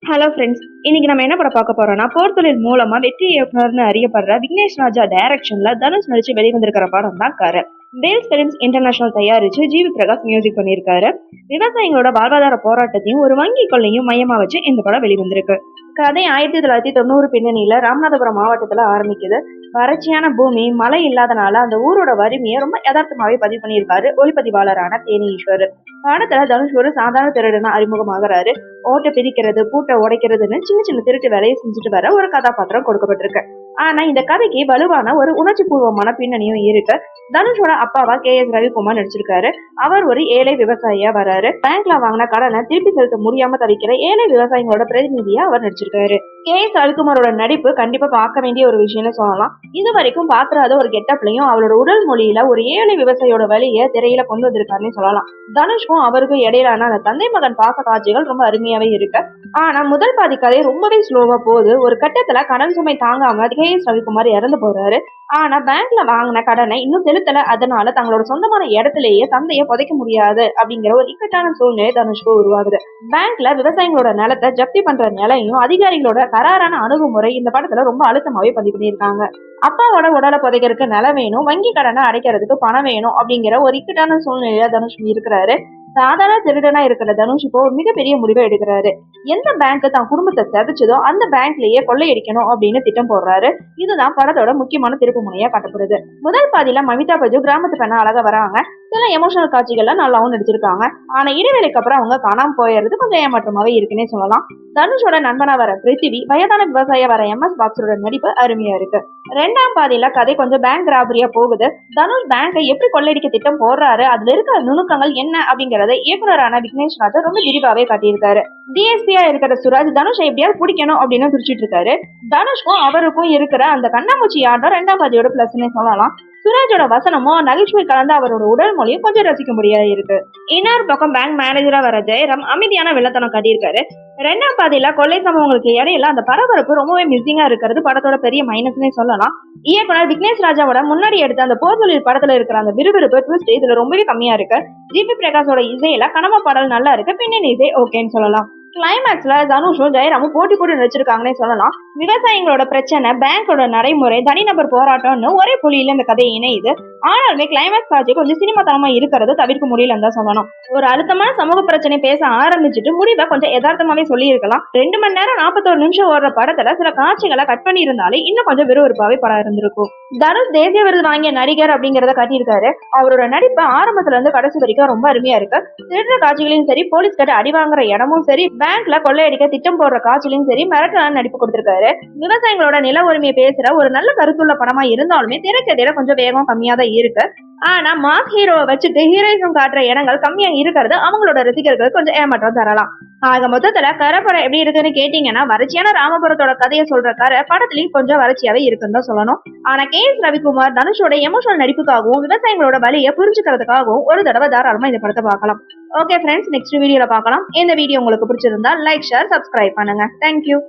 Hello friends, இன்னைக்கு நம்ம என்ன படம் பார்க்க போறோம்னா போர் தொழில் மூலமா வெற்றி இயக்குனர்னு அறியப்படுற விக்னேஷ் ராஜா டைரக்ஷன்ல தனுஷ் நடிச்சு வெளிவந்திருக்கிற படம் தான் கரை. வேல்ஸ் பிலிம்ஸ் இன்டர்நேஷனல் தயாரிச்சு ஜிவி பிரகாஷ் மியூசிக் பண்ணியிருக்காரு. விவசாயிகளோட வாழ்வாதார போராட்டத்தையும் ஒரு வங்கி கொள்ளையும் மையமா வச்சு இந்த படம் வெளிவந்திருக்கு. கதை 1990 பின்னணியில ராமநாதபுரம் மாவட்டத்துல ஆரம்பிக்குது. வறட்சியான பூமி, மழை இல்லாதனால அந்த ஊரோட வறுமையை ரொம்ப யதார்த்தமாவே பதிவு பண்ணியிருக்காரு ஒளிப்பதிவாளரான தேனி ஈஸ்வரர். படத்துல தனுஷ் ஒரு சாதாரண திருடனா அறிமுகமாகறாரு. ஓட்டை பிரிக்கிறது, பூட்டை உடைக்கிறதுன்னு சின்ன சின்ன திருட்டு வேலையை செஞ்சுட்டு வர ஒரு கதாபாத்திரம் கொடுக்கப்பட்டிருக்கு. ஆனா இந்த கதைக்கு வலுவான ஒரு உணர்ச்சி பூர்வமான பின்னணியும் இருக்கு. தனுஷோட அப்பாவா KS ரவிக்குமார் நடிச்சிருக்காரு. அவர் ஒரு ஏழை விவசாயியா வராரு. பேங்க்ல வாங்கின கடனை திருப்பி செலுத்த முடியாம தவிக்கிற ஏழை விவசாயிகளோட பிரதிநிதியா அவர் நடிச்சிருக்காரு. KS ரவிக்குமாரோட நடிப்பு கண்டிப்பா பார்க்க வேண்டிய ஒரு விஷயம்னு சொல்லலாம். இது வரைக்கும் பாக்குறாத ஒரு கெட்டப்லயும் அவரோட உடல் மொழியில ஒரு ஏழை விவசாயியோட வழியை திரையில கொண்டு வந்திருக்காருன்னு சொல்லலாம். தனுஷ்கும் அவருக்கும் இடையிலான அந்த தந்தை மகன் பாச காட்சிகள் ரொம்ப அருமையாவே இருக்கு. ஆனா முதல் பாதி கதை ரொம்பவே ஸ்லோவா போகுது. ஒரு கட்டத்துல கடன் சுமை தாங்காம KS ரவிக்குமார் இறந்து போறாரு. ஆனா பேங்க்ல வாங்கின கடனை இன்னும் செலுத்தல. அதனால தங்களோட சொந்தமான இடத்திலேயே தந்தையை புதைக்க முடியாது அப்படிங்கிற ஒரு இக்கட்டான சூழ்நிலை தனுஷ்க்கு உருவாகுது. பேங்க்ல விவசாயிகளோட நிலத்தை ஜப்தி பண்ற நிலையும் அதிகாரிகளோட கராரான அணுகுமுறை இந்த படத்துல ரொம்ப அழுத்தமாவே பதிவு பண்ணியிருக்காங்க. அப்பாவோட உடலை புதைக்கிறதுக்கு நிலம் வேணும், வங்கி கடனை அடைக்கிறதுக்கு பணம் வேணும் அப்படிங்கிற ஒரு இக்கட்டான சூழ்நிலையில தனுஷ் இருக்கிறாரு. சாதாரண திருடனா இருக்கிற தனுஷ் இப்போ ஒரு மிகப்பெரிய முடிவை எடுக்கிறாரு. எந்த பேங்க் தான் குடும்பத்தை செதைச்சதோ அந்த பேங்க்லயே கொள்ளையடிக்கணும் அப்படின்னு திட்டம் போடுறாரு. இதுதான் படத்தோட முக்கியமான திருப்பு முனையா காட்டப்படுது. முதல் பாதியில மமிதா பஜு கிராமத்து பெண்ணா அழகா வராங்க. சில எமோஷனல் காட்சிகள்ல நல்லாவும் நடிச்சிருக்காங்க. ஆனா இடைவேளைக்கு அப்புறம் அவங்க காணாம போயிடுறது கொஞ்சம் ஏமாற்றமாவே இருக்குன்னே சொல்லலாம். தனுஷோட நண்பனா வர பிருத்திவி, வயதான விவசாயியா வர MS பாக்ஸரோட நடிப்பு அருமையா இருக்கு. ரெண்டாம் பாதியில கதை கொஞ்சம் பேங்க் ராபரியா போகுது. தனுஷ் பேங்கை எப்படி கொள்ளையடிக்க திட்டம் போடுறாரு, அதுல இருக்கிற நுணுக்கங்கள் என்ன அப்படிங்கறத இயக்குனரான விக்னேஷ் ராஜா ரொம்ப விரிவாவே காட்டியிருக்காரு. DSPயா இருக்கிற சுராஜ் தனுஷை எப்படியாவது பிடிக்கணும் அப்படின்னு துடிச்சிட்டு இருக்காரு. தனுஷ்க்கும் அவருக்கும் இருக்கிற அந்த கண்ணாமூச்சி ஆட்டம் ரெண்டாம் பாதியோட பிளஸ்னே சொல்லலாம். சுராஜோட வசனமும் நகைச்சுவை கலந்த அவரோட உடல் மொழியும் கொஞ்சம் ரசிக்க முடியாது இருக்கு. இன்னொரு பக்கம் பேங்க் மேனேஜரா வர ஜெயராம் அமைதியான வெள்ளத்தனம் காட்டியிருக்காரு. ரெண்டாம் பாதியில கொள்ளை சம்பவங்களுக்கு இடையில அந்த பரபரப்பு ரொம்பவே மிஸ்ஸிங்கா இருக்கிறது படத்தோட பெரிய மைனஸ்னே சொல்லலாம். இயக்குனர் விக்னேஷ் ராஜாவோட முன்னாடி எடுத்த அந்த போர் தொழில் படத்துல இருக்கிற அந்த விறுவிறுப்பு ட்விஸ்ட் இதுல ரொம்பவே கம்மியா இருக்கு. ஜிபி பிரகாஷோட இசையில கனமா பாடல் நல்லா இருக்கு. பின்னணி இசை ஓகேன்னு சொல்லலாம். கிளைமேக்ஸ்ல தனுஷும் ஜெயராமும் போட்டி போட்டு நடிச்சிருக்காங்கன்னே சொல்லலாம். விவசாயிகளோட பிரச்சனை, பேங்கோட நடைமுறை, தனிநபர் போராட்டம்னு ஒரே புள்ளியில இந்த கதையை இணையுது. ஆனாலுமே கிளைமேக்ஸ் காட்சி கொஞ்சம் சினிமாத்தனமா இருக்கிறது தவிர்க்க முடியலன்னு தான் சொல்லணும். ஒரு அழுத்தமான சமூக பிரச்சனை பேச ஆரம்பிச்சுட்டு முடிவை கொஞ்சம் யதார்த்தமாவே சொல்லி இருக்கலாம். 2 மணி நேரம் 41 நிமிஷம் ஓடுற படத்துல சில காட்சிகளை கட் பண்ணி இருந்தாலே இன்னும் கொஞ்சம் விறுவிறுப்பாவே படம் இருந்திருக்கும். தனுஷ் தேசிய விருது வாங்கிய நடிகர் அப்படிங்கறத காட்டியிருக்காரு. அவரோட நடிப்பு ஆரம்பத்துல இருந்து கடைசி வரைக்கும் ரொம்ப அருமையா இருக்கு. திருடுற காட்சிகளையும் சரி, போலீஸ் கிட்ட அடி வாங்குற இடமும் சரி, பேங்க்ல கொள்ளையடிக்க திட்டம் போடுற காட்சியிலும் சரி மிரட்டலான நடிப்பு கொடுத்திருக்காரு. விவசாயிகளோட நில உரிமையை பேசுற ஒரு நல்ல கருத்துள்ள படமா இருந்தாலுமே திரைக்கதையில கொஞ்சம் வேகம் கம்மியா தான் இருக்கு. ஆனா மாஸ் ஹீரோவை வச்சுட்டு ஹீரோயிசம் காட்டுற இடங்கள் கம்மியா இருக்கிறது அவங்களோட ரசிகர்களுக்கு கொஞ்சம் ஏமாற்றம் தரலாம். ஆக மொத்தத்துல கரை படம் எப்படி இருக்குன்னு கேட்டீங்கன்னா, வறட்சியான ராமபுரத்தோட கதையை சொல்ற கரை படத்துலயும் கொஞ்சம் வறட்சியாவே இருக்குன்னு தான் சொல்லணும். ஆனா KS ரவிக்குமார் தனுஷோட எமோஷனல் நடிப்புக்காகவும் விவசாயிகளோட வழியை புரிஞ்சுக்கிறதுக்காகவும் ஒரு தடவை தாராளமா இந்த படத்தை பார்க்கலாம். ஓகே ஃப்ரெண்ட்ஸ், நெக்ஸ்ட் வீடியோல பார்க்கலாம். இந்த வீடியோ உங்களுக்கு பிடிச்சிருந்தா லைக், ஷேர், சப்ஸ்கிரைப் பண்ணுங்க. தேங்க்யூ.